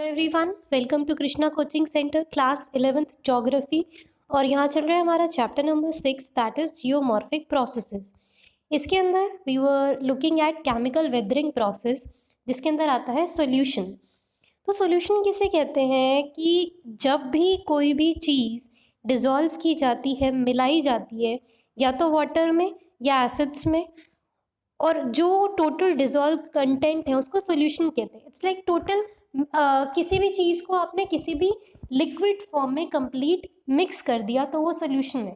Everyone, welcome to Krishna coaching centre class 11th geography. और यहाँ चल रहा है हमारा chapter number 6 that is geomorphic processes. इसके अंदर we were looking at chemical weathering process, जिसके अंदर आता है सॉल्यूशन। तो सॉल्यूशन किसे कहते हैं कि जब भी कोई भी चीज़ डिज़ोल्व की जाती है, मिलाई जाती है, या तो वाटर में या एसिड्स में, और जो टोटल डिजॉल्व कंटेंट है उसको सॉल्यूशन कहते हैं। इट्स लाइक टोटल किसी भी चीज़ को आपने किसी भी लिक्विड फॉर्म में कंप्लीट मिक्स कर दिया तो वो सॉल्यूशन है।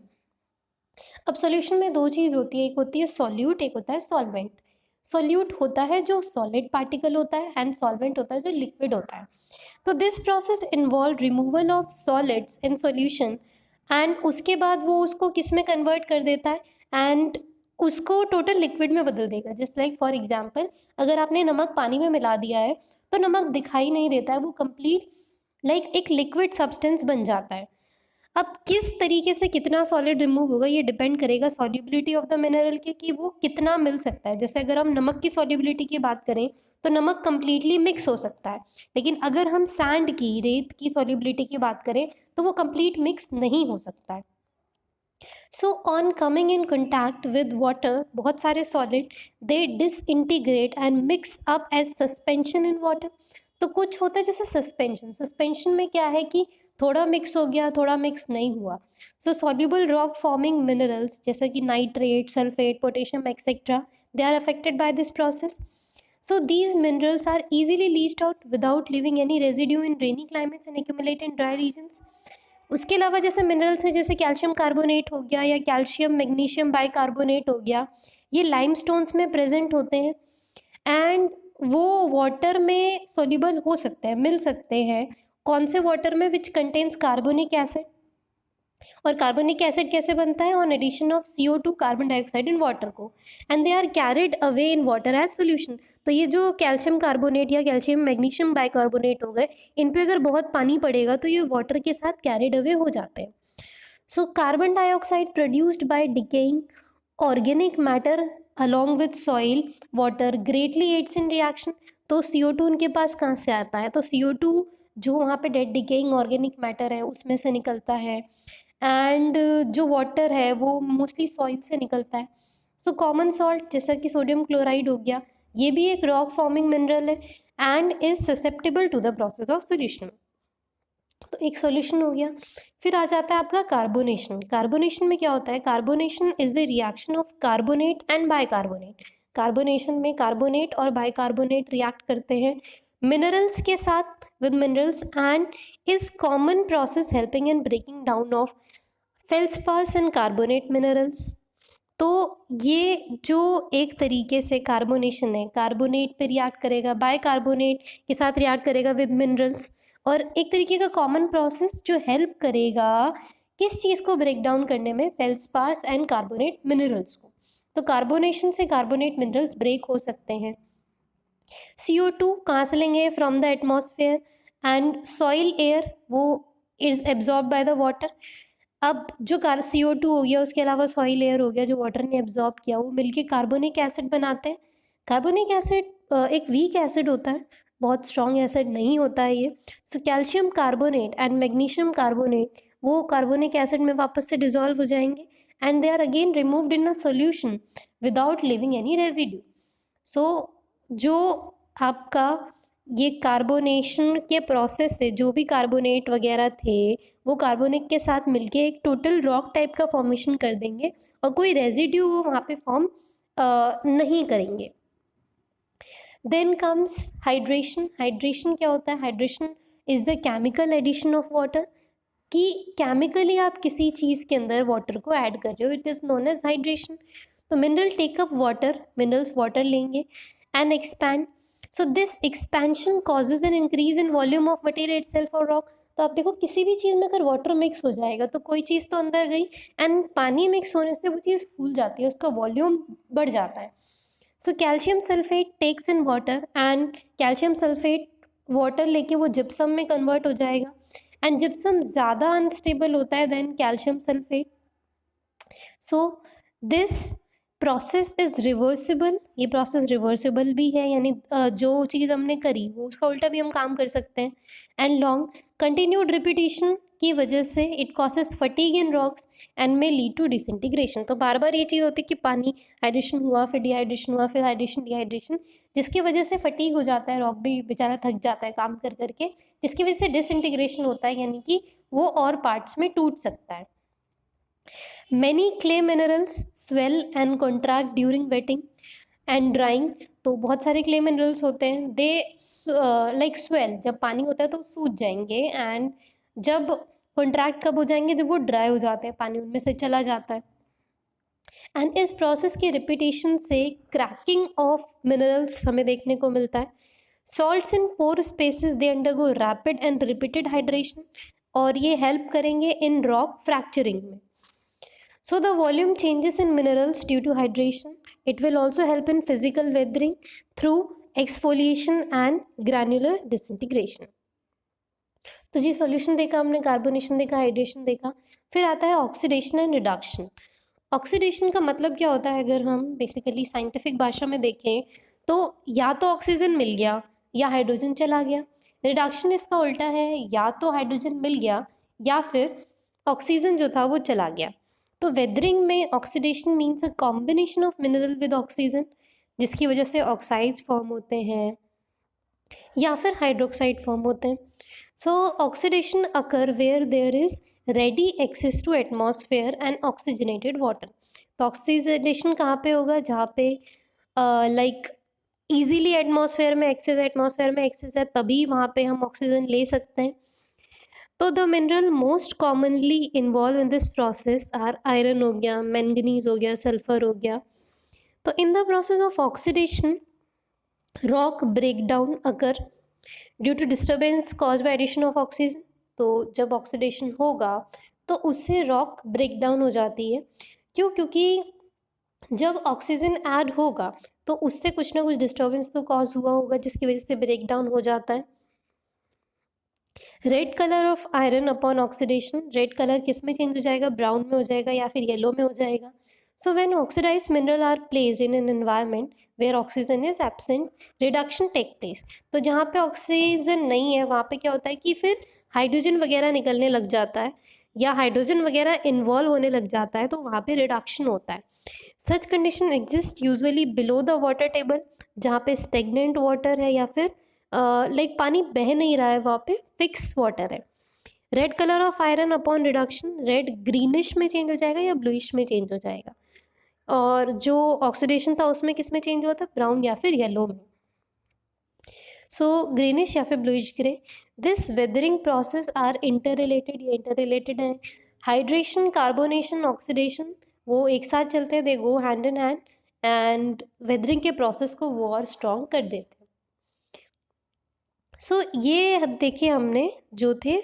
अब सॉल्यूशन में दो चीज़ होती है, एक होती है सॉल्यूट, एक होता है सॉल्वेंट। सॉल्यूट होता है जो सॉलिड पार्टिकल होता है एंड सॉल्वेंट होता है जो लिक्विड होता है। तो this process involve removal of solids in solution, and उसके बाद वो उसको किस में कन्वर्ट कर देता है एंड उसको टोटल लिक्विड में बदल देगा। जस्ट लाइक फॉर एग्जांपल, अगर आपने नमक पानी में मिला दिया है तो नमक दिखाई नहीं देता है, वो कंप्लीट लाइक एक लिक्विड सब्सटेंस बन जाता है। अब किस तरीके से कितना सॉलिड रिमूव होगा ये डिपेंड करेगा सॉल्युबिलिटी ऑफ द मिनरल के, कि वो कितना मिल सकता है। जैसे अगर हम नमक की सॉल्युबिलिटी की बात करें तो नमक कंप्लीटली मिक्स हो सकता है, लेकिन अगर हम सैंड की, रेत की सॉल्युबिलिटी की बात करें तो वो कंप्लीट मिक्स नहीं हो सकता है। So on coming in contact with water, बहुत सारे solid they disintegrate and mix up as suspension in water. तो कुछ होता है जैसे सस्पेंशन, सस्पेंशन में क्या है कि थोड़ा मिक्स हो गया, थोड़ा मिक्स नहीं हुआ। So soluble rock forming minerals जैसे कि nitrate, sulphate, potassium etcetera, they are affected by this process. So these minerals are easily leached out without leaving any residue in rainy climates and accumulate in dry regions. उसके अलावा जैसे minerals हैं, जैसे calcium carbonate हो गया या calcium magnesium bicarbonate हो गया, ये लाइमस्टोन्स में प्रेजेंट होते हैं एंड वो वाटर में सोल्यूबल हो सकते हैं, मिल सकते हैं। कौन से वाटर में? Which contains carbonic acid. और कार्बोनिक एसिड कैसे बनता है? On addition of CO2 carbon dioxide in water को, and they are carried away in water as solution. तो ये जो कैल्शियम कार्बोनेट या कैल्शियम मैग्नीशियम बाइकार्बोनेट हो गए, इन पे अगर बहुत पानी पड़ेगा तो ये वाटर के साथ कैरिड अवे हो जाते हैं। So carbon dioxide produced by decaying organic matter along with soil water greatly aids in reaction. तो CO2 उनके पास कहाँ से आता है? तो CO2 जो वहाँ पे डेड डिकेइंग ऑर्गेनिक मैटर है उसमें से निकलता है, एंड जो वाटर है वो मोस्टली सॉइल से निकलता है। सो कॉमन सॉल्ट जैसा कि सोडियम क्लोराइड हो गया, ये भी एक रॉक फॉर्मिंग मिनरल है and is susceptible to the process of solution. तो एक सॉल्यूशन हो गया। फिर आ जाता है आपका कार्बोनेशन। कार्बोनेशन में क्या होता है? Carbonation is the reaction of carbonate and bicarbonate. Carbonation में कार्बोनेट और बाइकार्बोनेट रिएक्ट करते हैं मिनरल्स के साथ with minerals and is common process helping in breaking down of feldspars and carbonate minerals. तो ये जो एक तरीके से कार्बोनेशन है, कार्बोनेट पे रिएक्ट करेगा, बाइकार्बोनेट के साथ रिएक्ट करेगा विद मिनरल्स, और एक तरीके का कॉमन प्रोसेस जो हेल्प करेगा किस चीज़ को ब्रेक डाउन करने में? फेल्सपार्स एंड कार्बोनेट मिनरल्स को। तो कार्बोनेशन से कार्बोनेट मिनरल्स ब्रेक हो सकते हैं। CO2 कहाँ से लेंगे? From the atmosphere, and soil air वो is absorb by the water. अब जो CO2 हो गया, उसके अलावा सॉइल एयर हो गया जो वाटर ने एब्जॉर्ब किया, वो मिलके कार्बोनिक एसिड बनाते हैं। कार्बोनिक एसिड एक वीक एसिड होता है, बहुत स्ट्रॉन्ग एसिड नहीं होता है ये। So calcium carbonate and magnesium carbonate वो कार्बोनिक एसिड में वापस से डिजॉल्व हो जाएंगे and they are again removed in a solution without leaving any residue. So जो आपका ये कार्बोनेशन के प्रोसेस से जो भी कार्बोनेट वगैरह थे वो कार्बोनिक के साथ मिलके एक टोटल रॉक टाइप का फॉर्मेशन कर देंगे और कोई रेजिड्यू वो वहाँ पे फॉर्म नहीं करेंगे। Then comes hydration. हाइड्रेशन क्या होता है? Hydration is the chemical addition of water, कि केमिकली आप किसी चीज़ के अंदर वाटर को ऐड कर रहे हो, it is known as hydration. तो mineral take up water, minerals water लेंगे and expand. So this expansion causes an increase in volume of material itself और रॉक। तो आप देखो किसी भी चीज़ में अगर वाटर मिक्स हो जाएगा तो कोई चीज़ तो अंदर गई, एंड पानी मिक्स होने से वो चीज़ फूल जाती है, उसका वॉल्यूम बढ़ जाता है। So calcium sulphate takes in water, and calcium sulphate water लेके वो जिप्सम में कन्वर्ट हो जाएगा, एंड जिप्सम ज़्यादा अनस्टेबल होता है than calcium sulphate. So this process is reversible, ये प्रोसेस रिवर्सिबल भी है, यानी जो चीज़ हमने करी वो उसका उल्टा भी हम काम कर सकते हैं। एंड लॉन्ग कंटिन्यूड रिपीटिशन की वजह से it causes fatigue in rocks and may lead to disintegration. तो बार बार ये चीज़ होती है कि पानी हाइड्रेशन हुआ, फिर डिहाइड्रेशन हुआ, फिर हाइड्रेशन डिहाइड्रेशन, जिसकी वजह से फटीग हो जाता है, रॉक भी बेचारा थक जाता है काम कर करके, जिसकी वजह से डिसइंटीग्रेशन होता है, यानी कि वो और पार्ट्स में टूट सकता है। Many clay minerals swell and contract during wetting and drying। तो बहुत सारे क्ले मिनरल्स होते हैं, दे लाइक स्वेल, जब पानी होता है तो सूज जाएंगे, एंड जब कॉन्ट्रैक्ट कब हो जाएंगे, जब वो ड्राई हो जाते हैं, पानी उनमें से चला जाता है। एंड इस प्रोसेस की रिपीटेशन से क्रैकिंग ऑफ मिनरल्स हमें देखने को मिलता है। Salts in pore spaces they undergo rapid and repeated hydration, और ये हेल्प करेंगे इन रॉक फ्रैक्चरिंग में। So the volume changes in minerals due to hydration. It will also help in physical weathering through exfoliation and granular disintegration. तो जी solution देखा हमने, carbonation देखा, hydration देखा, फिर आता है ऑक्सीडेशन एंड रिडक्शन। ऑक्सीडेशन का मतलब क्या होता है, अगर हम बेसिकली साइंटिफिक भाषा में देखें तो या तो ऑक्सीजन मिल गया या हाइड्रोजन चला गया। रिडक्शन इसका उल्टा है, या तो हाइड्रोजन मिल गया या फिर ऑक्सीजन जो था वो चला गया। तो वेदरिंग में oxidation means a combination of mineral with oxygen, जिसकी वजह से ऑक्साइड्स फॉर्म होते हैं या फिर हाइड्रोक्साइड फॉर्म होते हैं। So oxidation occur where there is ready access to atmosphere and oxygenated water. तो ऑक्सीडेशन कहाँ पे होगा, जहाँ पे लाइक ईजीली एटमॉस्फेयर में एक्सेस है, तभी वहाँ पे हम ऑक्सीजन ले सकते हैं। तो the mineral most commonly involve in this process are iron हो गया, मैंगनीज हो गया, सल्फर हो गया। तो in the process of oxidation rock break down occur due to disturbance cause by addition of oxygen. तो जब ऑक्सीडेशन होगा तो उससे रॉक ब्रेक डाउन हो जाती है। क्यों? क्योंकि जब ऑक्सीजन ऐड होगा तो उससे कुछ ना कुछ डिस्टर्बेंस तो कॉज हुआ होगा, जिसकी वजह से ब्रेक डाउन हो जाता है। Red colour of iron upon oxidation, red colour किस में चेंज हो जाएगा, ब्राउन में हो जाएगा या फिर येलो में हो जाएगा। So when oxidised mineral are placed in an environment where oxygen is absent, reduction take place. तो जहाँ पे ऑक्सीजन नहीं है वहाँ पे क्या होता है कि फिर हाइड्रोजन वगैरह निकलने लग जाता है या हाइड्रोजन वगैरह इन्वॉल्व होने लग जाता है, तो वहाँ पे रिडक्शन होता है। Such condition exist usually below the water table, जहाँ पे स्टेगनेंट वाटर है या फिर लाइक पानी बह नहीं रहा है, वहाँ पे फिक्स वाटर है। Red colour of iron upon reduction, red greenish में चेंज हो जाएगा या ब्लूइश में चेंज हो जाएगा, और जो ऑक्सीडेशन था उसमें किस में चेंज हुआ था, ब्राउन या फिर येलो में। सो ग्रीनिश या फिर bluish grey. This weathering process are inter related, ये इंटर रिलेटेड है। हाइड्रेशन, कार्बोनेशन, ऑक्सीडेशन वो एक साथ चलते हैं, they go hand in hand, and weathering के प्रोसेस को वो और स्ट्रॉन्ग कर देते हैं। सो ये देखिए हमने जो थे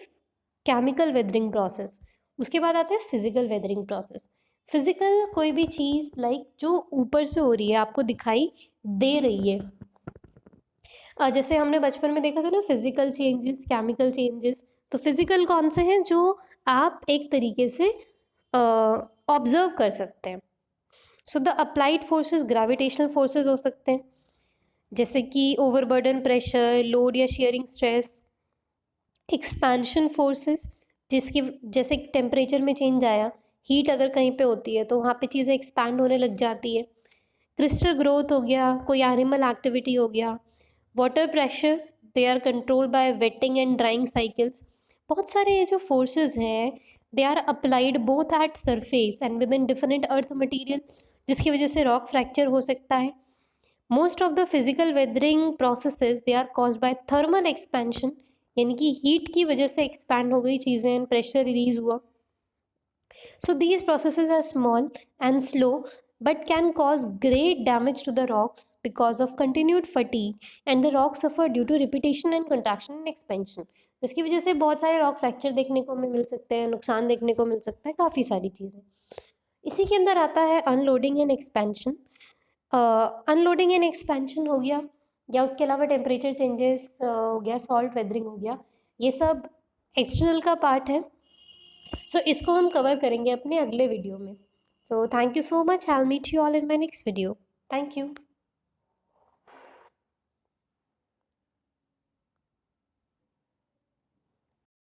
केमिकल वेदरिंग प्रोसेस। उसके बाद आता है फिजिकल वेदरिंग प्रोसेस। फिजिकल कोई भी चीज़ लाइक जो ऊपर से हो रही है, आपको दिखाई दे रही है। जैसे हमने बचपन में देखा था ना, फिजिकल चेंजेस, केमिकल चेंजेस। तो फिजिकल कौन से हैं, जो आप एक तरीके से ऑब्जर्व कर सकते हैं। So the applied forces gravitational forces हो सकते हैं, जैसे कि ओवरबर्डन प्रेशर, लोड या शेयरिंग स्ट्रेस। एक्सपेंशन फोर्सेस, जिसकी जैसे टेम्परेचर में चेंज आया, हीट अगर कहीं पे होती है तो वहाँ पे चीज़ें एक्सपैंड होने लग जाती है। क्रिस्टल ग्रोथ हो गया, कोई एनिमल एक्टिविटी हो गया। Water pressure, they are control by wetting and drying cycles. बहुत सारे ये जो फोर्सेस हैं, they are applied both at surface and within different earth material, जिसकी वजह से रॉक फ्रैक्चर हो सकता है। Most of the physical weathering processes they are cause by thermal expansion, यानी कि हीट की वजह से एक्सपैंड हो गई चीज़ें एंड प्रेशर रिलीज हुआ। So these processes are small and slow but can cause great damage to the rocks because of continued fatigue, and the rocks suffer due to repetition and contraction and expansion। जिसकी वजह से बहुत सारे rock fracture देखने को मिल सकते हैं, नुकसान देखने को मिल सकता है, काफ़ी सारी चीज़ें। इसी के अंदर आता है unloading and expansion. Unloading and expansion हो गया, या उसके अलावा टेम्परेचर चेंजेस हो गया, सॉल्ट वेदरिंग हो गया, ये सब एक्सटर्नल का पार्ट है। सो इसको हम कवर करेंगे अपने अगले वीडियो में। So thank you so much. I'll meet you all in my next video. Thank you.